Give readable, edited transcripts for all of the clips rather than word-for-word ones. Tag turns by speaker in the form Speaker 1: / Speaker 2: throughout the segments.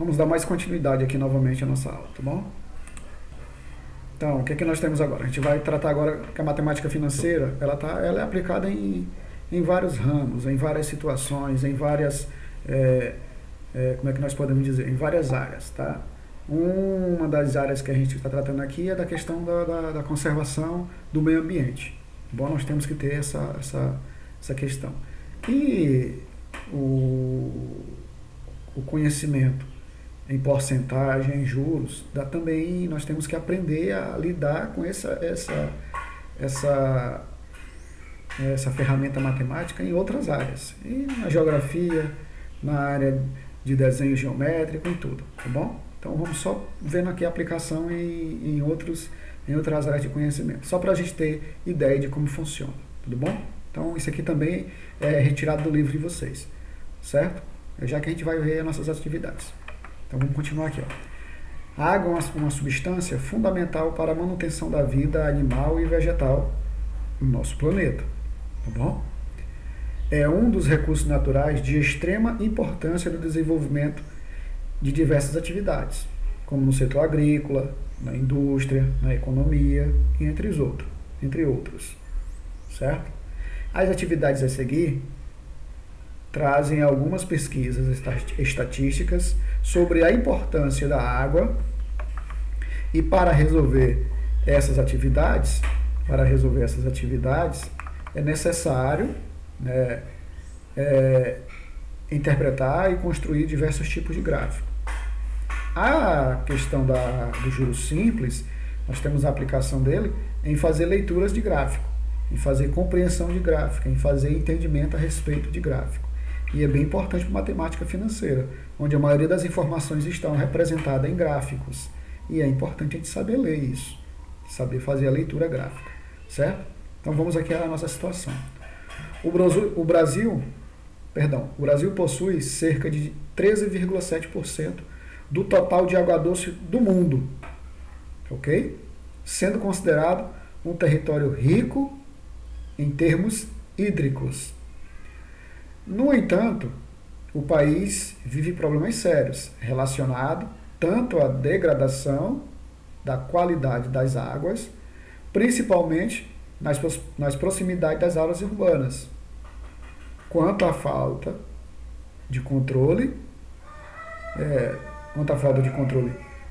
Speaker 1: Vamos dar mais continuidade aqui novamente à nossa aula, tá bom? Então, o que é que nós temos agora? A gente vai tratar agora que a matemática financeira, ela é aplicada em vários ramos, em várias situações, em várias, como é que nós podemos dizer? Em várias áreas, tá? Uma das áreas que a gente está tratando aqui é da questão da conservação do meio ambiente. Bom, nós temos que ter essa questão. E o conhecimento em porcentagem, em juros, também nós temos que aprender a lidar com essa ferramenta matemática em outras áreas. E na geografia, na área de desenho geométrico, em tudo, tá bom? Então vamos só vendo aqui a aplicação em outras áreas de conhecimento, só para a gente ter ideia de como funciona, tudo bom? Então isso aqui também é retirado do livro de vocês, certo? Já que a gente vai ver as nossas atividades. Então vamos continuar aqui. Ó. A água é uma substância fundamental para a manutenção da vida animal e vegetal no nosso planeta, tá bom? É um dos recursos naturais de extrema importância no desenvolvimento de diversas atividades, como no setor agrícola, na indústria, na economia, e entre outros, certo? As atividades a seguir trazem algumas pesquisas estatísticas sobre a importância da água e para resolver essas atividades é necessário interpretar e construir diversos tipos de gráfico. A questão do juros simples, nós temos a aplicação dele em fazer leituras de gráfico, em fazer compreensão de gráfico, em fazer entendimento a respeito de gráfico. E é bem importante para matemática financeira, onde a maioria das informações estão representadas em gráficos. E é importante a gente saber ler isso, saber fazer a leitura gráfica, certo? Então vamos aqui à nossa situação. O Brasil possui cerca de 13,7% do total de água doce do mundo, ok? Sendo considerado um território rico em termos hídricos. No entanto, o país vive problemas sérios relacionados tanto à degradação da qualidade das águas, principalmente nas proximidades das áreas urbanas, quanto à falta de controle,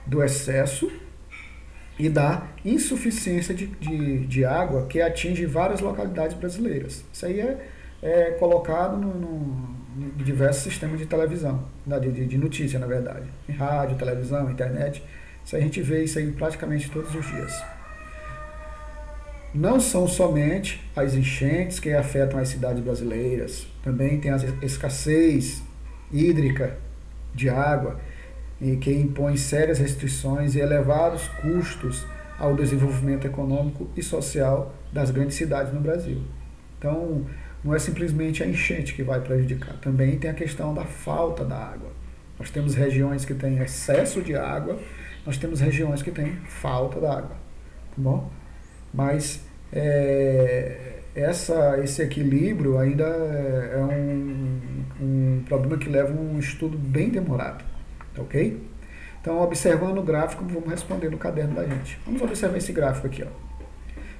Speaker 1: do excesso e da insuficiência de água que atinge várias localidades brasileiras. Isso aí é colocado em diversos sistemas de televisão, de notícia, na verdade. Em rádio, televisão, internet. Isso a gente vê isso aí praticamente todos os dias. Não são somente as enchentes que afetam as cidades brasileiras. Também tem a escassez hídrica de água, e que impõe sérias restrições e elevados custos ao desenvolvimento econômico e social das grandes cidades no Brasil. Então, não é simplesmente a enchente que vai prejudicar, também tem a questão da falta da água. Nós temos regiões que têm excesso de água, nós temos regiões que têm falta da água, tá bom? Mas esse equilíbrio ainda é um problema que leva um estudo bem demorado, ok? Então, observando o gráfico, vamos responder no caderno da gente. Vamos observar esse gráfico aqui, ó.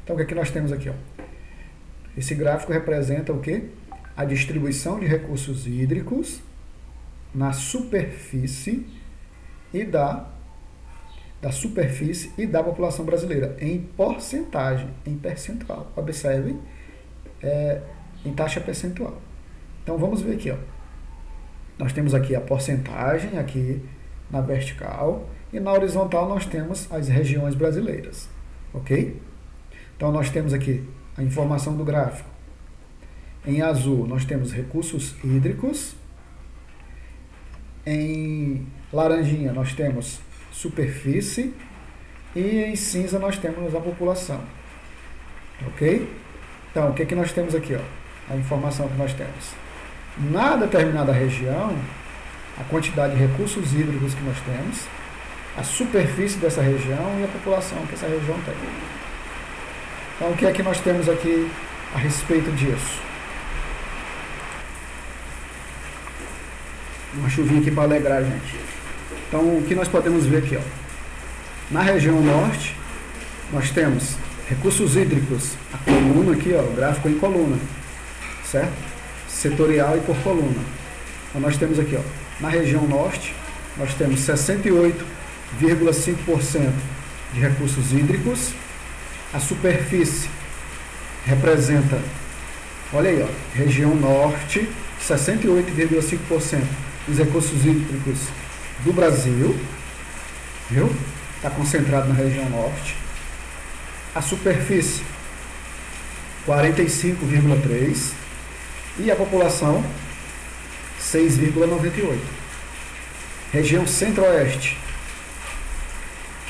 Speaker 1: Então, o que é que nós temos aqui, ó? Esse gráfico representa o quê? A distribuição de recursos hídricos na superfície e da população brasileira, em porcentagem, em percentual. Observem, em taxa percentual. Então, vamos ver aqui, ó. Nós temos aqui a porcentagem, aqui na vertical, e na horizontal nós temos as regiões brasileiras, ok? Então, nós temos aqui a informação do gráfico. Em azul, nós temos recursos hídricos. Em laranjinha, nós temos superfície. E em cinza, nós temos a população. Ok? Então, o que nós temos aqui? Ó? A informação que nós temos. Na determinada região, a quantidade de recursos hídricos que nós temos, a superfície dessa região e a população que essa região tem. Então, o que é que nós temos aqui a respeito disso? Uma chuvinha aqui para alegrar a gente. Então, o que nós podemos ver aqui, ó, na região norte, nós temos recursos hídricos, a coluna aqui, ó, o gráfico em coluna, certo? Setorial e por coluna. Então, nós temos aqui, ó, na região norte, nós temos 68,5% de recursos hídricos. A superfície representa, olha aí, ó, região norte, 68,5% dos recursos hídricos do Brasil, viu? Está concentrado na região norte. A superfície, 45,3%. E a população, 6,98%. Região centro-oeste,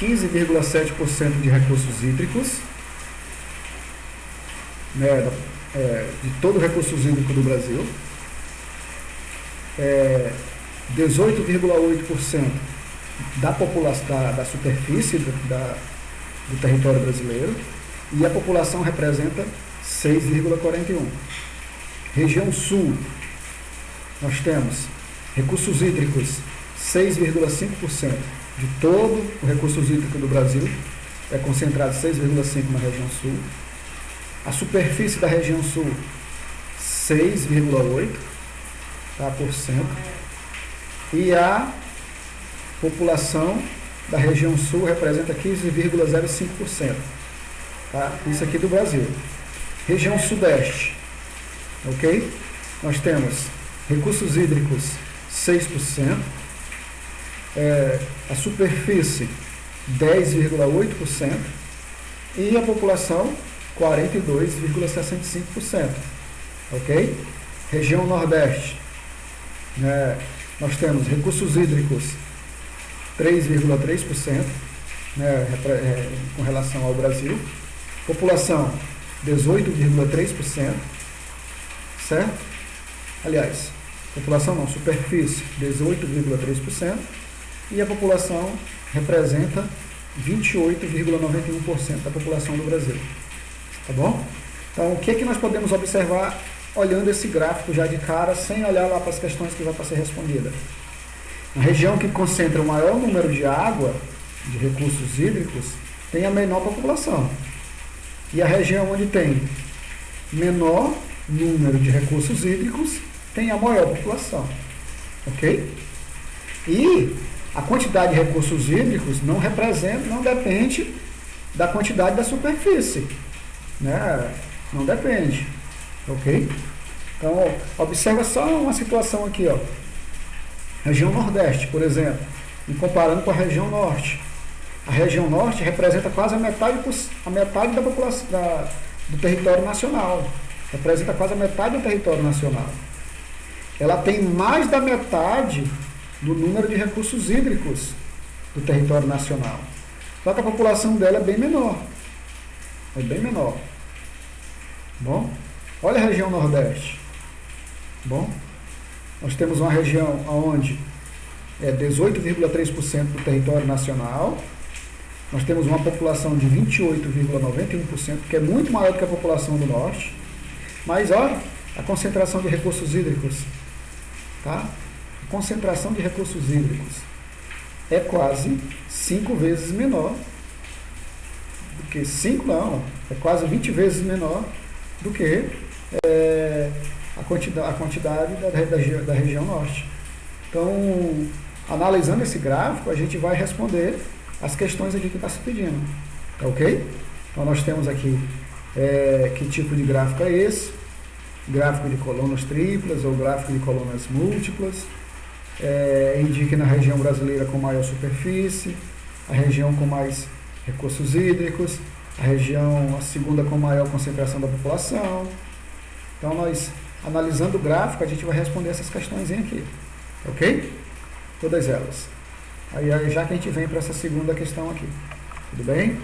Speaker 1: 15,7% de recursos hídricos, né, de todo o recurso hídrico do Brasil. 18,8% da população, da superfície do território brasileiro, e a população representa 6,41%. Região sul, nós temos recursos hídricos, 6,5% de todo o recurso hídrico do Brasil, é concentrado 6,5% na região sul. A superfície da região sul, 6,8%, tá, por cento. E a população da região sul representa 15,05%. Tá? Isso aqui do Brasil. Região sudeste, ok? Nós temos recursos hídricos, 6%. A superfície, 10,8%. E a população, 42,65%. Ok? Região nordeste, nós temos recursos hídricos, 3,3%, com relação ao Brasil. População, 18,3%, certo? Aliás, população não, superfície, 18,3%, e a população representa 28,91% da população do Brasil. Tá bom? Então, o que é que nós podemos observar olhando esse gráfico já de cara, sem olhar lá para as questões que vai para ser respondida? A região que concentra o maior número de água, de recursos hídricos, tem a menor população. E a região onde tem menor número de recursos hídricos tem a maior população. Ok? E a quantidade de recursos hídricos não depende da quantidade da superfície. Né? Não depende. Ok? Então, observa só uma situação aqui, ó. Região Nordeste, por exemplo, e comparando com a região Norte. A região Norte representa quase a metade da população do território nacional. Representa quase a metade do território nacional. Ela tem mais da metade do número de recursos hídricos do território nacional. Só que a população dela é bem menor. É bem menor. Bom, olha a região Nordeste. Bom, nós temos uma região onde é 18,3% do território nacional. Nós temos uma população de 28,91%, que é muito maior do que a população do Norte. Mas olha a concentração de recursos hídricos. Tá? A concentração de recursos hídricos é quase 5 vezes menor do que 5 não, é quase 20 vezes menor do que a quantidade da região norte. Então, analisando esse gráfico, a gente vai responder as questões aqui que está se pedindo. Tá ok? Então, nós temos aqui que tipo de gráfico é esse? Gráfico de colunas triplas ou gráfico de colunas múltiplas. Indique na região brasileira com maior superfície, a região com mais recursos hídricos, a segunda com maior concentração da população. Então, nós, analisando o gráfico, a gente vai responder essas questões aqui. Ok? Todas elas. Aí já que a gente vem para essa segunda questão aqui. Tudo bem?